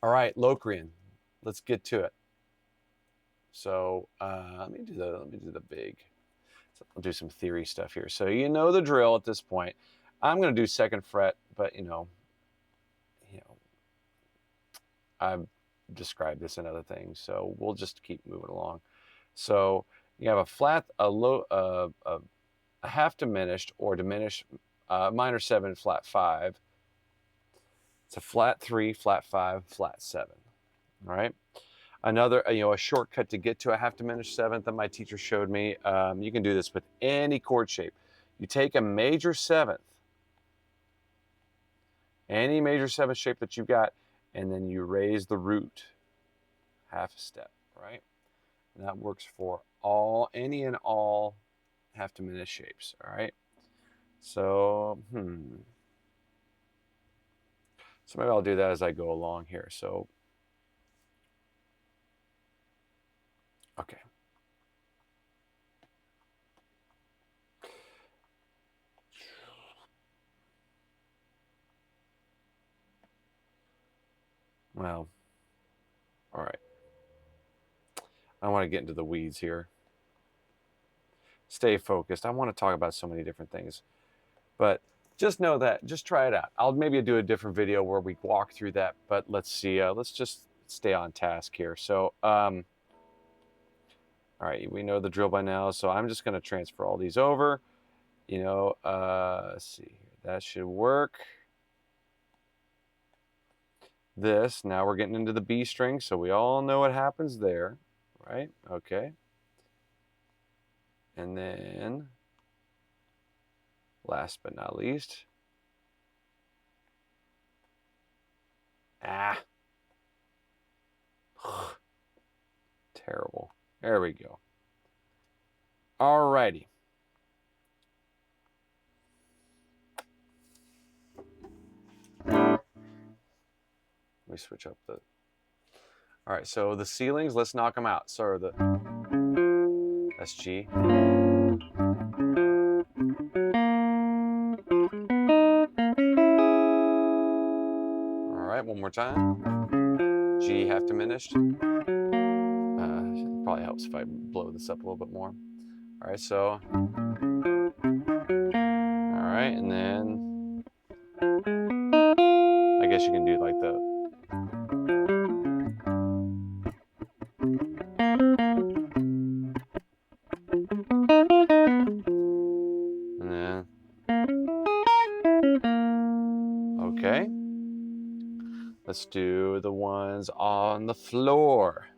All right, Locrian, let's get to it. So let me do the big. So I'll do some theory stuff here. So you know the drill at this point. I'm going to do second fret, but you know, I've described this in other things, so we'll just keep moving along. So you have a flat, a low, a half diminished or diminished minor 7, flat 5. It's a flat 3, flat 5, flat 7. All right. Another, a shortcut to get to a half diminished 7th that my teacher showed me. You can do this with any chord shape. You take a major 7th, any major 7th shape that you've got, and then you raise the root half a step, right? And that works for any and all half diminished shapes, all right? So, So maybe I'll do that as I go along here. So, okay. Well, all right. I don't want to get into the weeds here. Stay focused. I want to talk about so many different things. But just know that, just try it out. I'll maybe do a different video where we walk through that, but let's see. Let's just stay on task here. So, all right, we know the drill by now. So I'm just going to transfer all these over. Let's see here. That should work. This, now we're getting into the B string, so we all know what happens there, right? Okay. And then, last but not least, terrible. There we go. All righty. Let me switch up the... All right, so the ceilings, let's knock them out. So that's G. All right, one more time. G half diminished. Probably helps if I blow this up a little bit more. All right, so... All right, and then... I guess you can do like the... And then... Okay. Let's do the ones on the floor.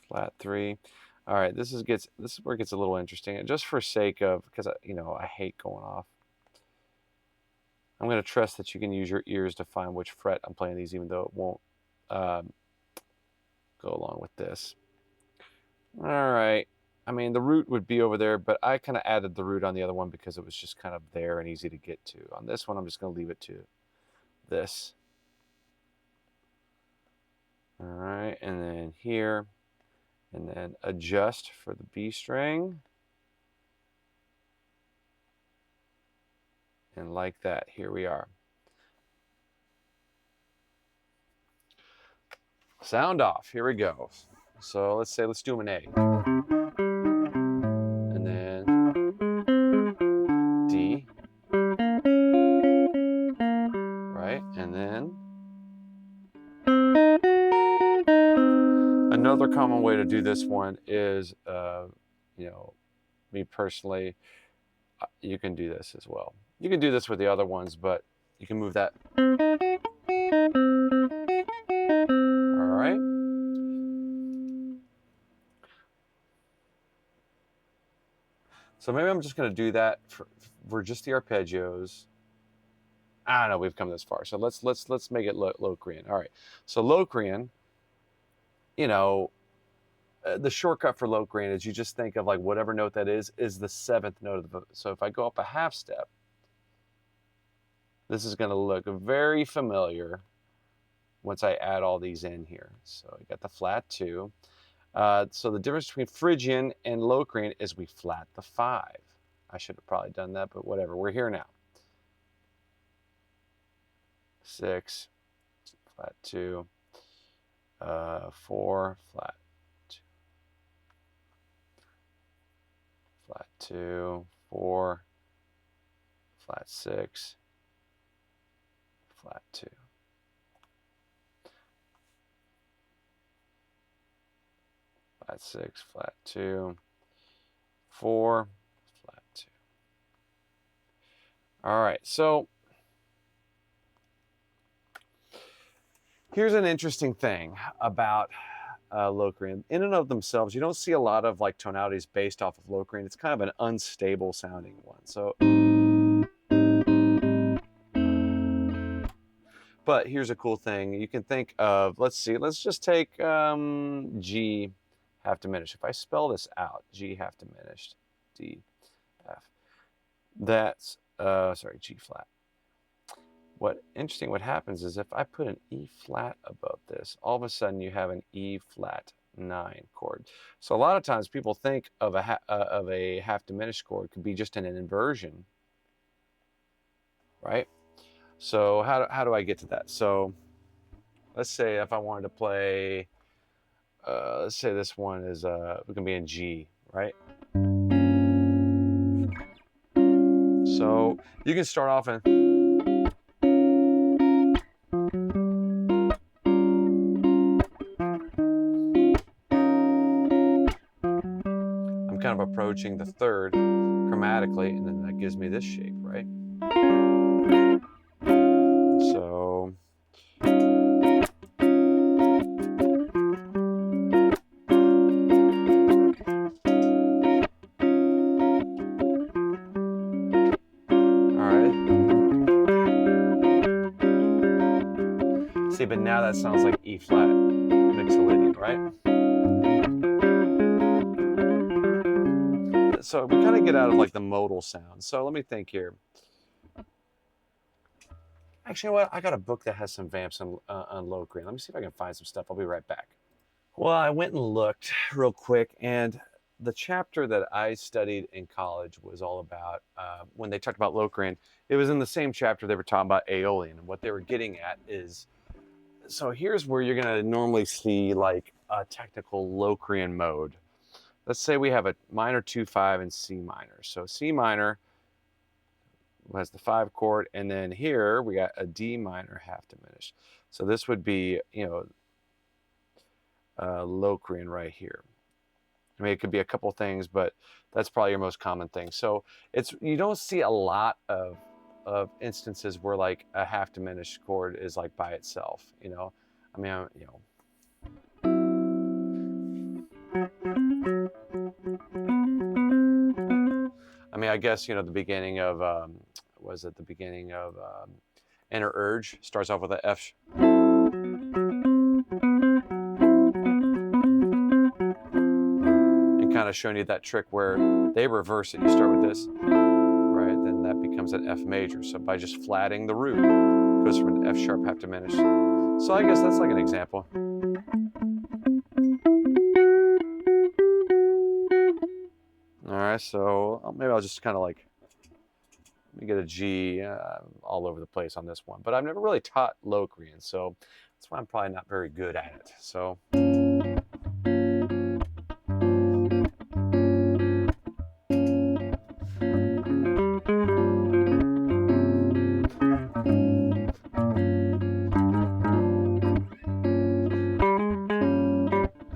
Flat 3. All right, this is where it gets a little interesting. And just for sake of, because I hate going off. I'm going to trust that you can use your ears to find which fret I'm playing these, even though it won't go along with this. All right. I mean, the root would be over there, but I kind of added the root on the other one because it was just kind of there and easy to get to. On this one, I'm just going to leave it to this. All right, and then here, and then adjust for the B string. And like that, here we are. Sound off, here we go. So let's do them in A. And then D. Right, and then another common way to do this one is, me personally, you can do this as well. You can do this with the other ones, but you can move that. All right. So maybe I'm just going to do that for just the arpeggios. I don't know, we've come this far. So let's make it Locrian. All right. So Locrian, the shortcut for Locrian is you just think of like whatever note that is the 7th note of the... So if I go up a half step, this is going to look very familiar once I add all these in here. So I got the flat 2. So the difference between Phrygian and Locrian is we flat the 5. I should have probably done that, but whatever. We're here now. 6, flat 2, 4, flat 2, flat 2, 4, flat 6, flat 2. Flat 6, flat 2, 4, flat 2. All right, so here's an interesting thing about Locrian. In and of themselves, you don't see a lot of like tonalities based off of Locrian. It's kind of an unstable sounding one. So, but here's a cool thing. You can think of, let's see, let's just take G half diminished. If I spell this out, G half diminished, D, F, that's, sorry, G flat. What happens is if I put an E flat above this, all of a sudden you have an E flat 9 chord. So a lot of times people think of a half diminished chord could be just an inversion, right? So how do I get to that? So let's say if I wanted to play, let's say this one is we can be in G, right? So you can start off in. I'm kind of approaching the third chromatically, and then that gives me this shape, right? So see, but now that sounds like E flat mixolydian, right? So we kind of get out of like the modal sound. So let me think here. Actually, you know what? I got a book that has some vamps on Locrian. Let me see if I can find some stuff. I'll be right back. Well, I went and looked real quick, and the chapter that I studied in college was all about, when they talked about Locrian, it was in the same chapter they were talking about Aeolian. And what they were getting at is, so here's where you're going to normally see like a technical Locrian mode. Let's say we have a minor 2, 5, and C minor. So C minor has the 5 chord, and then here we got a D minor half diminished. So this would be, you know, Locrian right here. I mean, it could be a couple things, but that's probably your most common thing. So it's, you don't see a lot of instances where like a half diminished chord is like by itself, you know. I mean, you know. I mean, I guess, you know, the beginning of, was it the beginning of Enter Urge starts off with an F. And kind of showing you that trick where they reverse it. You start with this, right? Then that becomes an F major. So by just flatting the root, it goes from an F sharp half diminished. So I guess that's like an example. All right, so maybe I'll just kind of like, let me get a G all over the place on this one. But I've never really taught Locrian, so that's why I'm probably not very good at it. So.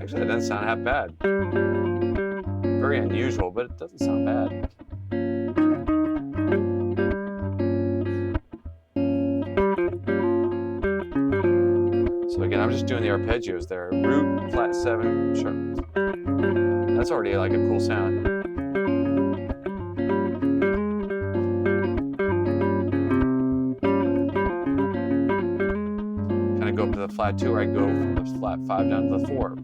Actually, that doesn't sound that bad. Very unusual, but it doesn't sound bad. So again, I'm just doing the arpeggios there. Root, flat 7, sharp. That's already like a cool sound. Kind of go up to the flat 2, or I go from the flat 5 down to the 4.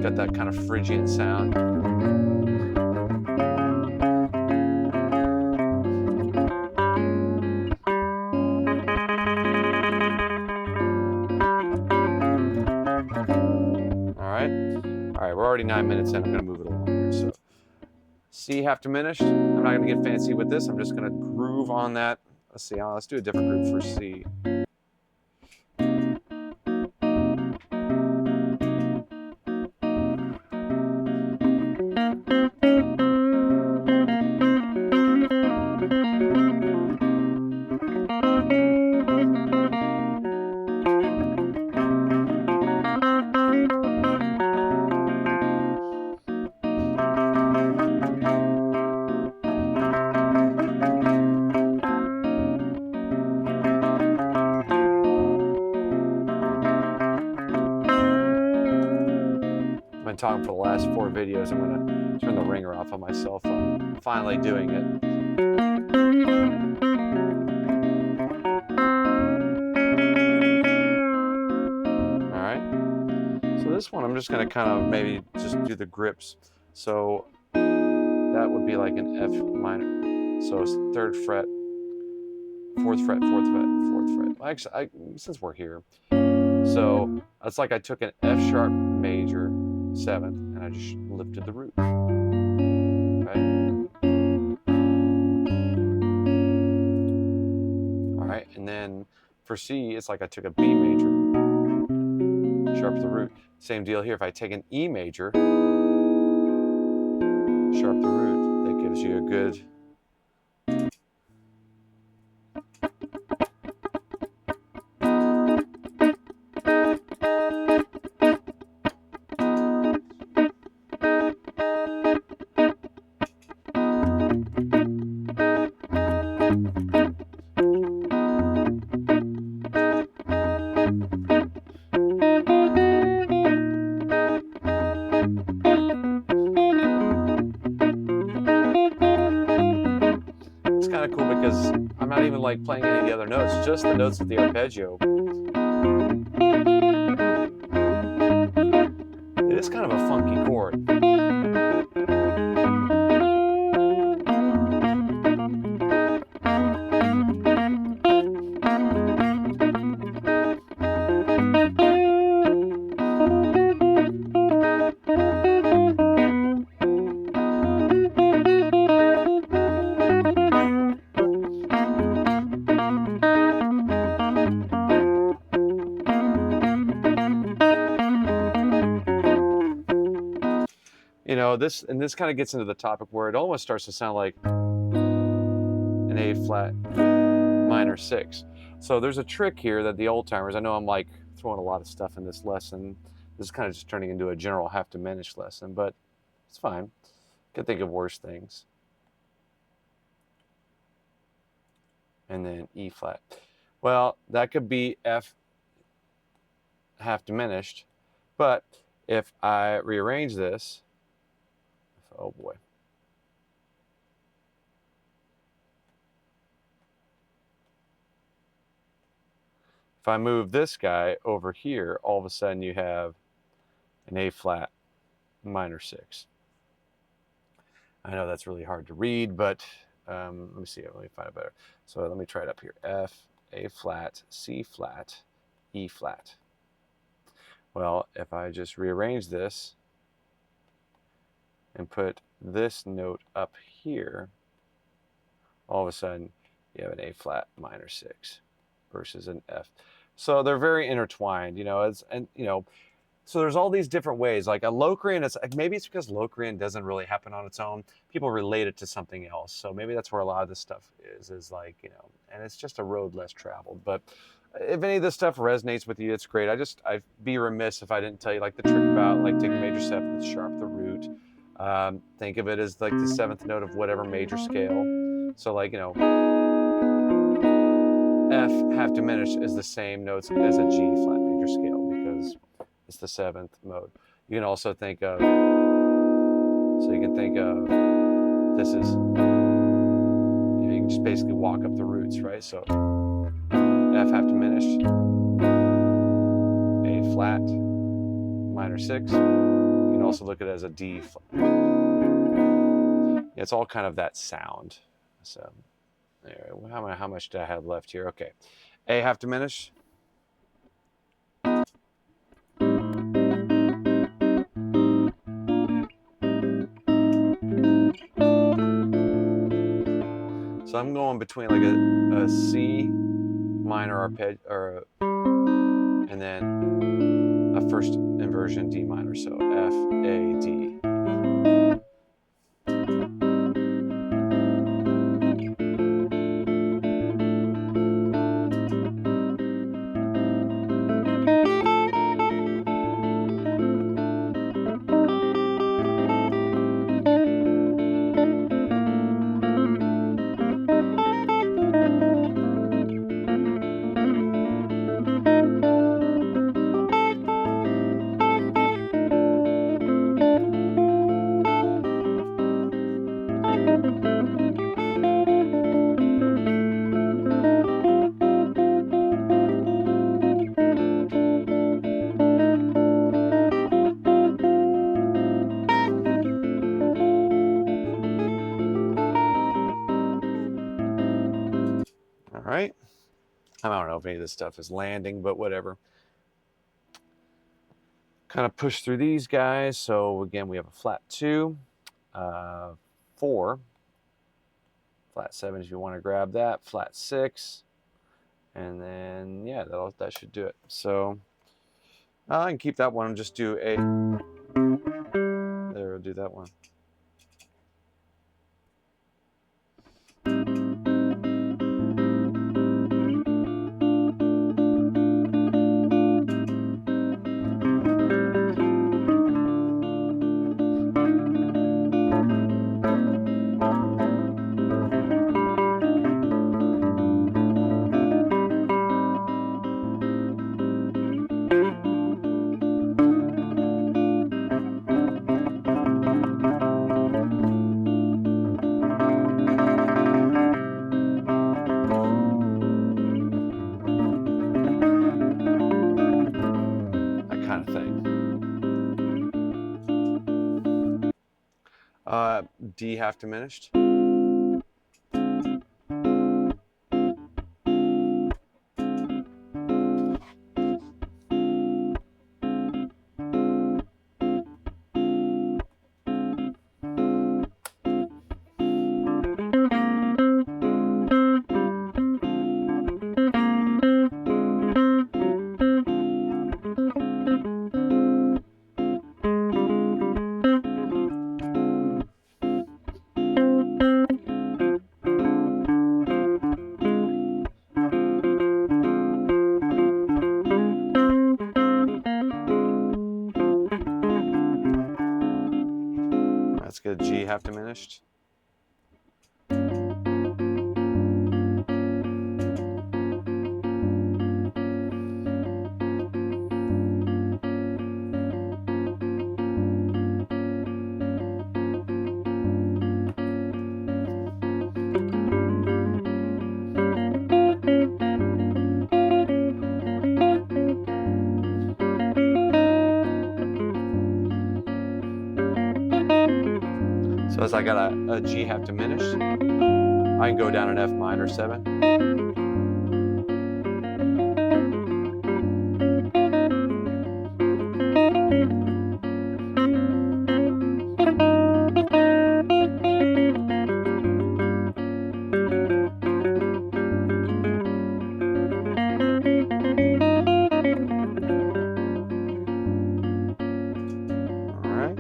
Got that kind of Phrygian sound. All right, we're already 9 minutes in. I'm going to move it along here. C half diminished. I'm not going to get fancy with this. I'm just going to groove on that. Let's see. Let's do a different groove for C. I've been talking for the last 4 videos. I'm going to turn the ringer off on my cell phone. Finally doing it. All right. So this one, I'm just going to kind of maybe just do the grips. So that would be like an F minor. So it's 3rd fret, 4th fret, 4th fret, 4th fret. Actually, since we're here. So it's like I took an F sharp major 7th and I just lifted the root. Okay. All right, and then for C, it's like I took a B major, sharp the root. Same deal here. If I take an E major, sharp the root, that gives you a good kind of cool because I'm not even like playing any of the other notes, just the notes of the arpeggio. It is kind of a funky chord. You know, this kind of gets into the topic where it almost starts to sound like an A flat minor 6. So there's a trick here that the old timers, I know I'm like throwing a lot of stuff in this lesson. This is kind of just turning into a general half diminished lesson, but it's fine. Could think of worse things. And then E flat. Well, that could be F half diminished, but if I rearrange this, oh boy. If I move this guy over here, all of a sudden you have an A flat minor 6. I know that's really hard to read, but let me see. Let me find it better. So let me try it up here. F, A flat, C flat, E flat. Well, if I just rearrange this and put this note up here, all of a sudden you have an A flat minor 6 versus an F. So they're very intertwined, you know, so there's all these different ways. Like a Locrian, maybe it's because Locrian doesn't really happen on its own. People relate it to something else. So maybe that's where a lot of this stuff is like, you know, and it's just a road less traveled. But if any of this stuff resonates with you, it's great. I'd be remiss if I didn't tell you like the trick about like taking major 7th, sharp the root. Think of it as like the 7th note of whatever major scale. So like, you know, F half diminished is the same notes as a G flat major scale because it's the 7th mode. You can also think of, so you can think of, this is, you can just basically walk up the roots, right? So F half diminished, A flat, minor 6. You can also look at it as a D flat. It's all kind of that sound. So anyway, how much do I have left here? Okay, A half diminished. So I'm going between like a C minor arpeggio, and then a first inversion D minor, so F, A, D. All right. I don't know if any of this stuff is landing, but whatever. Kind of push through these guys. So again, we have a flat 2, 4, flat 7 if you want to grab that, flat 6, and then yeah, that should do it. So I can keep that one and just do a. There, we'll do that one. Kind of thing. D half diminished. Let's get a G half diminished. So as I got a G half diminished, I can go down an F minor 7. All right.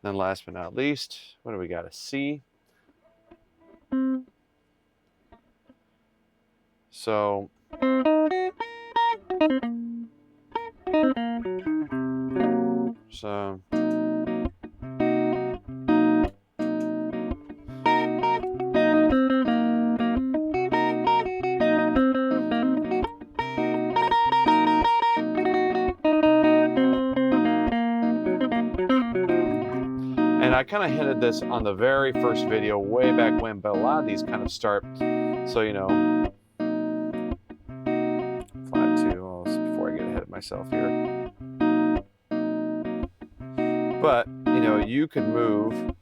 Then last but not least, what do we got? A C. So and I kind of hinted this on the very first video way back when, but a lot of these kind of start, so you know, flat 2, before I get ahead of myself here. But, you know, you can move,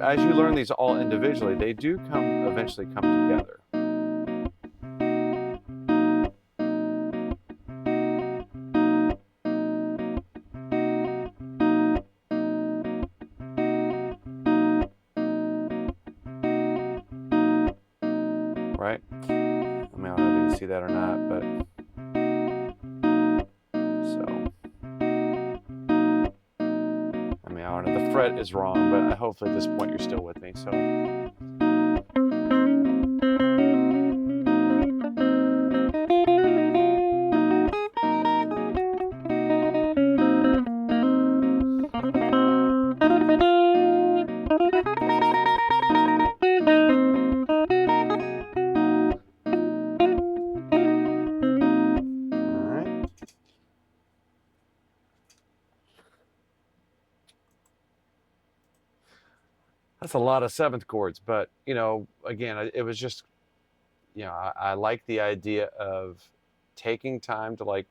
as you learn these all individually, they do eventually come together. right? I mean, I don't know if you can see that or not, but so I mean, I don't know. The fret is wrong, but hopefully at this point you're still with me. So. That's a lot of seventh chords, but you know, again, it was just, you know, I like the idea of taking time to like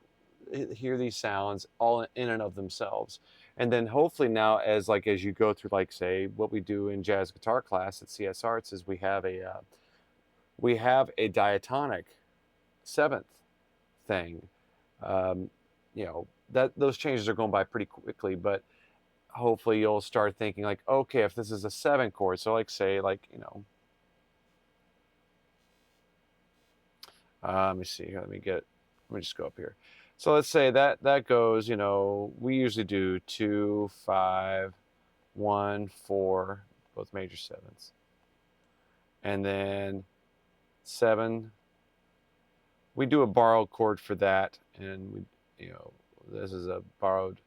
hear these sounds all in and of themselves, and then hopefully now as you go through like say what we do in jazz guitar class at CS Arts is we have a diatonic seventh thing. You know that those changes are going by pretty quickly, but hopefully you'll start thinking like, okay, if this is a 7 chord, so like say like, you know, let me see here, let me just go up here. So let's say that goes, you know, we usually do 2, 5, 1, 4, both major sevenths, and then 7. We do a borrowed chord for that, and we, you know, this is borrowed,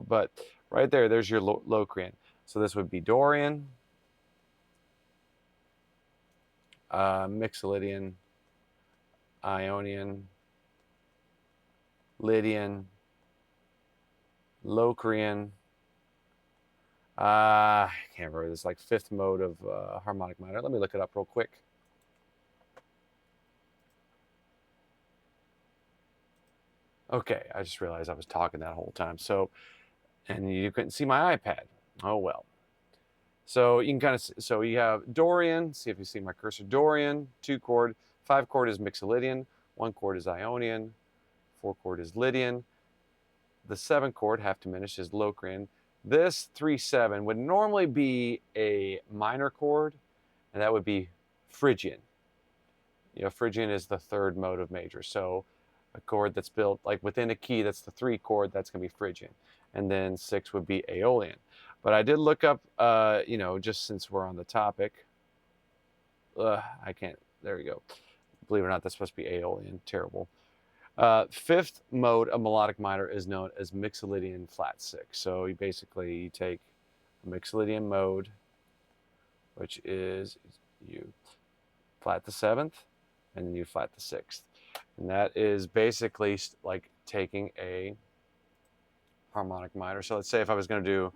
but right there's your Locrian. So this would be Dorian, Mixolydian, Ionian, Lydian, Locrian. I can't remember this, like 5th mode of harmonic minor. Let me look it up real quick. Okay, I just realized I was talking that whole time. So, and you couldn't see my iPad. Oh well. So you can kind of, so you have Dorian, see if you see my cursor, Dorian, 2 chord, 5 chord is Mixolydian, 1 chord is Ionian, 4 chord is Lydian. The 7 chord, half diminished, is Locrian. This 3/7 would normally be a minor chord, and that would be Phrygian. You know, Phrygian is the 3rd mode of major. So a chord that's built like within a key, that's the 3 chord, that's going to be Phrygian. And then 6 would be Aeolian. But I did look up, you know, just since we're on the topic. I can't, there we go. Believe it or not, that's supposed to be Aeolian. Terrible. 5th mode of melodic minor is known as Mixolydian flat 6. So you basically take a Mixolydian mode, which is you flat the 7th, and then you flat the 6th. And that is basically like taking a harmonic minor. So let's say if I was going to do,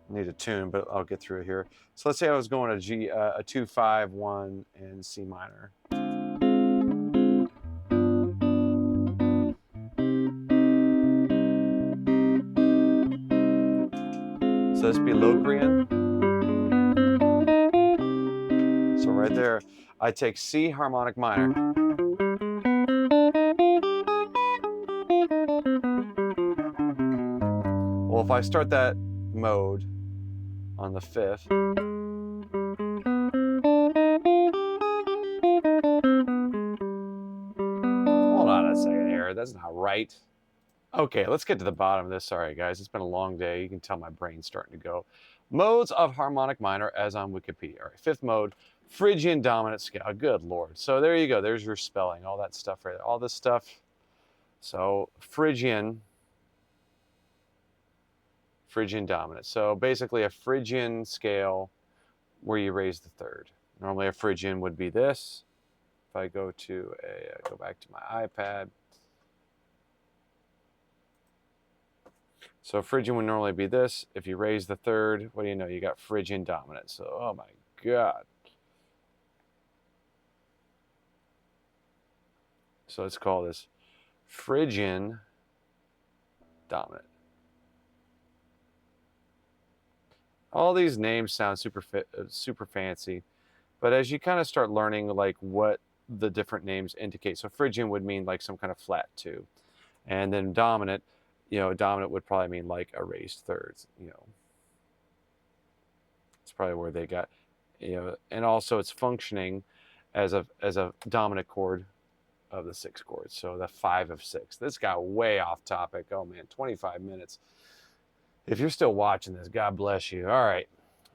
need a tune, but I'll get through it here. So let's say I was going to G, a 2, 5, 1, and C minor. So this would be Locrian. So right there, I take C harmonic minor. Well, if I start that mode on the 5th, hold on a second here, that's not right. Okay, let's get to the bottom of this. Sorry, guys, it's been a long day. You can tell my brain's starting to go. Modes of harmonic minor as on Wikipedia. All right, 5th mode, Phrygian dominant scale. Good Lord. So there you go. There's your spelling, all that stuff right there. All this stuff. So Phrygian dominant. So basically a Phrygian scale where you raise the 3rd. Normally a Phrygian would be this. If I go to go back to my iPad. So Phrygian would normally be this. If you raise the 3rd, what do you know? You got Phrygian dominant. So, oh my God. So let's call this Phrygian dominant. All these names sound super fancy, but as you kind of start learning like what the different names indicate, so Phrygian would mean like some kind of flat 2, and then dominant, you know, dominant would probably mean like a raised 3rds, you know. It's probably where they got you know, and also it's functioning as a dominant chord of the 6 chords. So the 5 of 6. This got way off topic. Oh man, 25 minutes. If you're still watching this, God bless you. All right.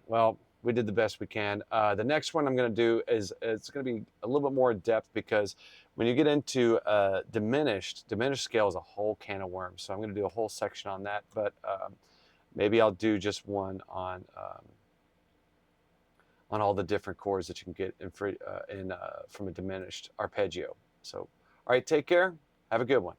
Well, we did the best we can. The next one I'm going to do is it's going to be a little bit more in depth, because when you get into diminished scale is a whole can of worms. So I'm going to do a whole section on that, but maybe I'll do just one on all the different chords that you can get from a diminished arpeggio. So, all right, take care. Have a good one.